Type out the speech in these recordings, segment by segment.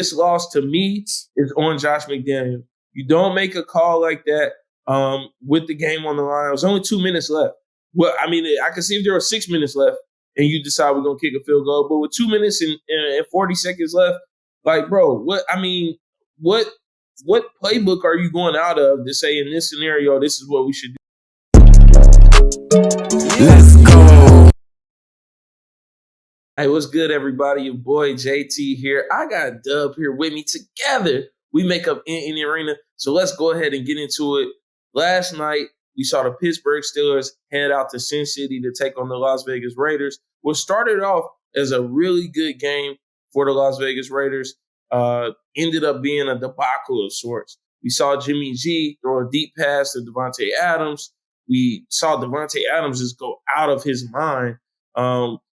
this loss to me is on Josh McDaniels. You don't make a call like that with the game on the line. It was only 2 minutes left. Well, I mean, I could see if there were 6 minutes left and you decide we're going to kick a field goal. But with 2 minutes and 40 seconds left, like, bro, what playbook are you going out of to say in this scenario, this is what we should do? Let's go. Hey, what's good, everybody? Your boy JT here. I got Dub here with me. Together, we make up in the arena. So let's go ahead and get into it. Last night, we saw the Pittsburgh Steelers head out to Sin City to take on the Las Vegas Raiders, which started off as a really good game for the Las Vegas Raiders. Ended up being a debacle of sorts. We saw Jimmy G throw a deep pass to Davante Adams. We saw Davante Adams just go out of his mind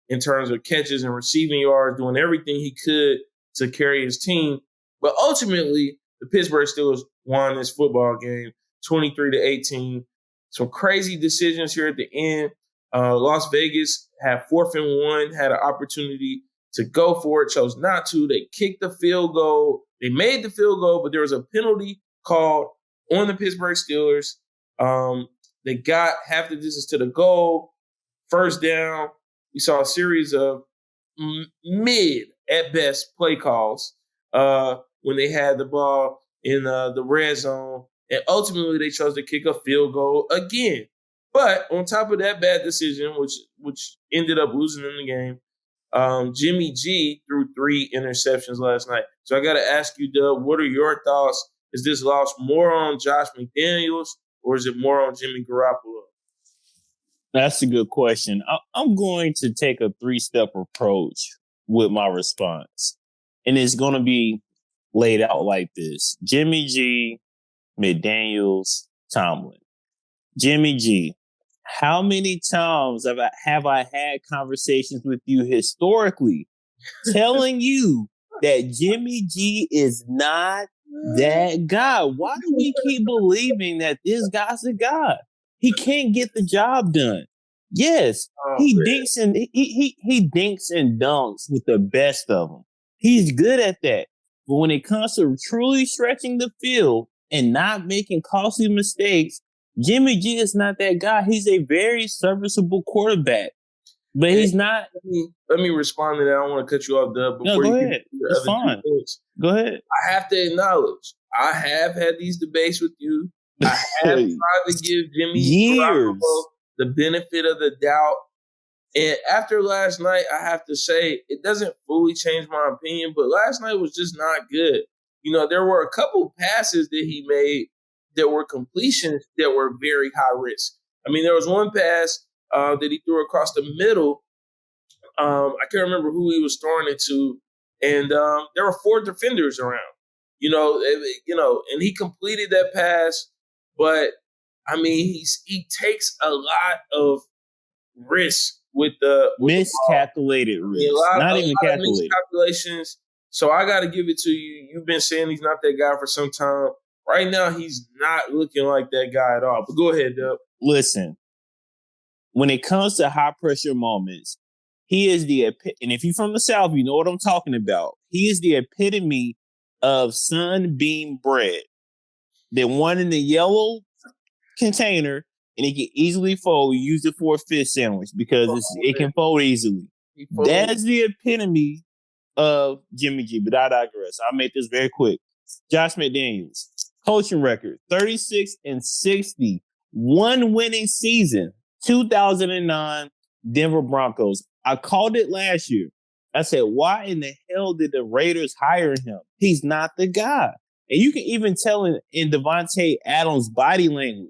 in terms of catches and receiving yards, doing everything he could to carry his team. But ultimately, the Pittsburgh Steelers won this football game 23-18. Some crazy decisions here at the end. Las Vegas had 4th and 1, had an opportunity to go for it, chose not to. They kicked the field goal. They made the field goal, but there was a penalty called on the Pittsburgh Steelers. They got half the distance to the goal. First down. We saw a series of mid, at best, play calls when they had the ball in the red zone. And ultimately, they chose to kick a field goal again. But on top of that bad decision, which ended up losing them the game, Jimmy G threw 3 interceptions last night. So I got to ask you, Doug, what are your thoughts? Is this loss more on Josh McDaniels or is it more on Jimmy Garoppolo? That's a good question. I'm going to take a 3-step approach with my response. And it's going to be laid out like this. Jimmy G, McDaniels, Tomlin. Jimmy G, how many times have I had conversations with you historically telling you that Jimmy G is not that guy? Why do we keep believing that this guy's the guy? He can't get the job done. Yes, he dinks and he dinks and dunks with the best of them. He's good at that. But when it comes to truly stretching the field and not making costly mistakes, Jimmy G is not that guy. He's a very serviceable quarterback, but he's not. Let me respond to that. I don't want to cut you off, Dub. No, go ahead. It's fine. Go ahead. I have to acknowledge, I have had these debates with you. I have tried to give Jimmy Garoppolo the benefit of the doubt. And after last night, I have to say, it doesn't fully change my opinion, but last night was just not good. You know, there were a couple passes that he made that were completions that were very high risk. I mean, there was one pass that he threw across the middle. I can't remember who he was throwing it to. And there were 4 defenders around, and he completed that pass. But, I mean, he takes a lot of risk with miscalculated risk. Not even calculated. Miscalculations. So I got to give it to you. You've been saying he's not that guy for some time. Right now, he's not looking like that guy at all. But go ahead, Dub. Listen, when it comes to high-pressure moments, he is and if you're from the South, you know what I'm talking about. He is the epitome of sunbeam bread. The one in the yellow container, and it can easily fold. You use it for a fish sandwich because it can fold easily. That's the epitome of Jimmy G. But I digress. I'll make this very quick. Josh McDaniels, coaching record, 36-60, 1 winning season, 2009 Denver Broncos. I called it last year. I said, why in the hell did the Raiders hire him? He's not the guy. And you can even tell in Davante Adams' body language,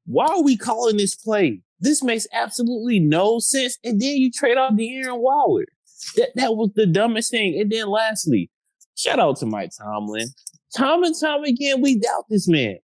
why are we calling this play? This makes absolutely no sense. And then you trade off De'Aaron Wilder. That was the dumbest thing. And then lastly, shout out to Mike Tomlin. Time and time again, we doubt this man.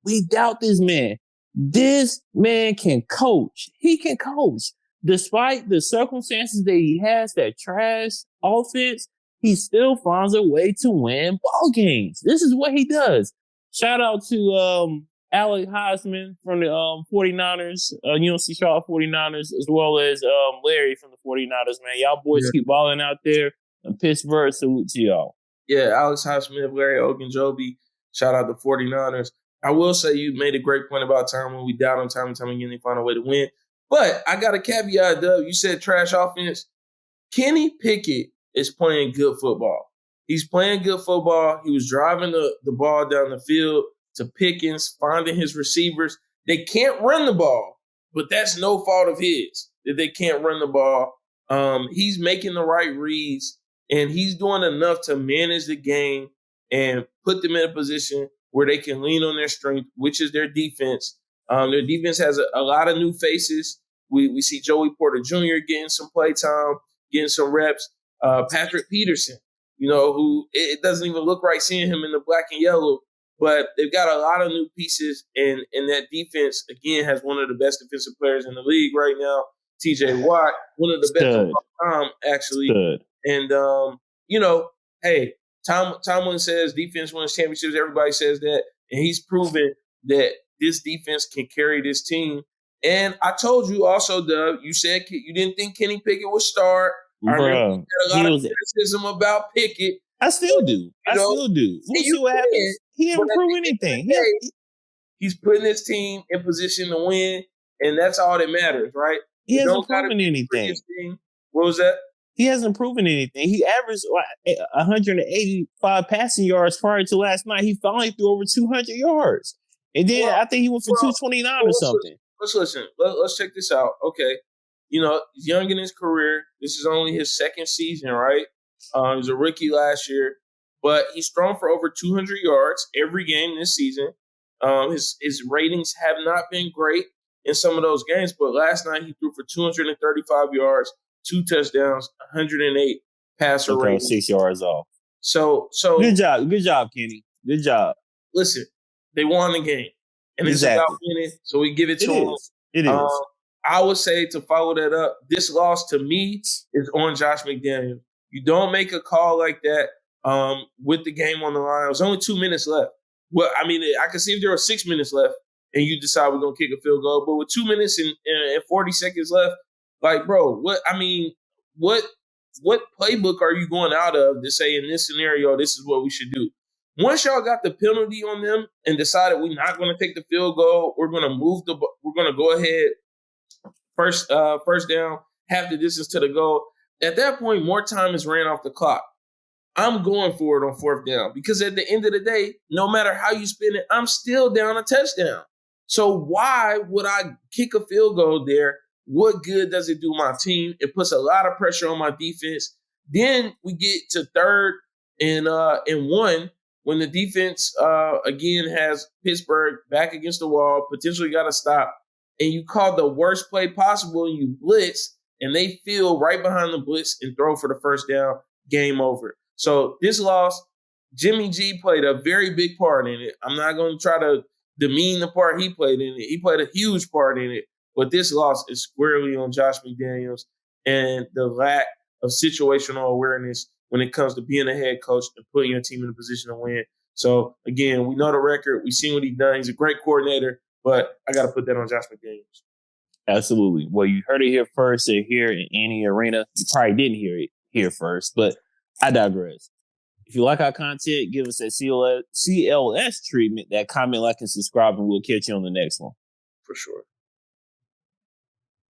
This man can coach. He can coach. Despite the circumstances that he has, that trash offense, he still finds a way to win ball games. This is what he does. Shout out to Alec Heisman from the 49ers, UNC Charlotte 49ers, as well as Larry from the 49ers, man. Y'all boys keep balling out there. And Pittsburgh, salute to y'all. Yeah, Alex Highsmith, Larry Ogunjobi. Shout out to 49ers. I will say you made a great point about time when we down on time and time again, they find a way to win. But I got a caveat, Doug. You said trash offense. Kenny Pickett is playing good football. He's playing good football. He was driving the ball down the field to Pickens, finding his receivers. They can't run the ball, but that's no fault of his that they can't run the ball. He's making the right reads, and he's doing enough to manage the game and put them in a position where they can lean on their strength, which is their defense. Their defense has a lot of new faces. We see Joey Porter Jr. getting some play time, getting some reps. Patrick Peterson, who it doesn't even look right seeing him in the black and yellow, but they've got a lot of new pieces, and that defense, again, has one of the best defensive players in the league right now, TJ Watt, one of the best of all time, actually. Stud. And, hey, Tomlin says defense wins championships. Everybody says that, and he's proven that this defense can carry this team. And I told you also, Doug, you said you didn't think Kenny Pickett would start. I remember you had a lot of criticism about Pickett. I still do. We'll see what happens. He didn't prove anything. He's putting his team in position to win, and that's all that matters, right? He hasn't proven anything. What was that? He hasn't proven anything. He averaged 185 passing yards prior to last night. He finally threw over 200 yards. And then I think he went for 229 or something. Let's listen. Let's check this out. Okay. He's young in his career. This is only his second season, right? He was a rookie last year, but he's thrown for over 200 yards every game this season. His ratings have not been great in some of those games, but last night he threw for 235 yards, 2 touchdowns, 108 passer ratings. 6 yards off. So good job, Kenny. Good job. Listen, they won the game, and it's about winning, so we give it to them. It is. I would say, to follow that up, this loss to me is on Josh McDaniels. You don't make a call like that with the game on the line. It was only 2 minutes left. Well, I mean, I could see if there were 6 minutes left and you decide we're going to kick a field goal. But with 2 minutes and 40 seconds left, like, bro, what playbook are you going out of to say in this scenario, this is what we should do? Once y'all got the penalty on them and decided we're not going to take the field goal, we're going to go ahead, first down, half the distance to the goal. At that point, more time is ran off the clock. I'm going for it on 4th down because at the end of the day, no matter how you spin it, I'm still down a touchdown. So why would I kick a field goal there? What good does it do my team? It puts a lot of pressure on my defense. Then we get to 3rd and 1 when the defense, again, has Pittsburgh back against the wall, potentially got to stop. And you call the worst play possible and you blitz, and they feel right behind the blitz and throw for the 1st down, game over. So this loss, Jimmy G played a very big part in it. I'm not going to try to demean the part he played in it. He played a huge part in it. But this loss is squarely on Josh McDaniels and the lack of situational awareness when it comes to being a head coach and putting your team in a position to win. So, again, we know the record. We've seen what he's done. He's a great coordinator. But I got to put that on Josh McDaniels. Absolutely. Well, you heard it here first here in any arena. You probably didn't hear it here first, but I digress. If you like our content, give us that CLS treatment, that comment, like, and subscribe, and we'll catch you on the next one. For sure.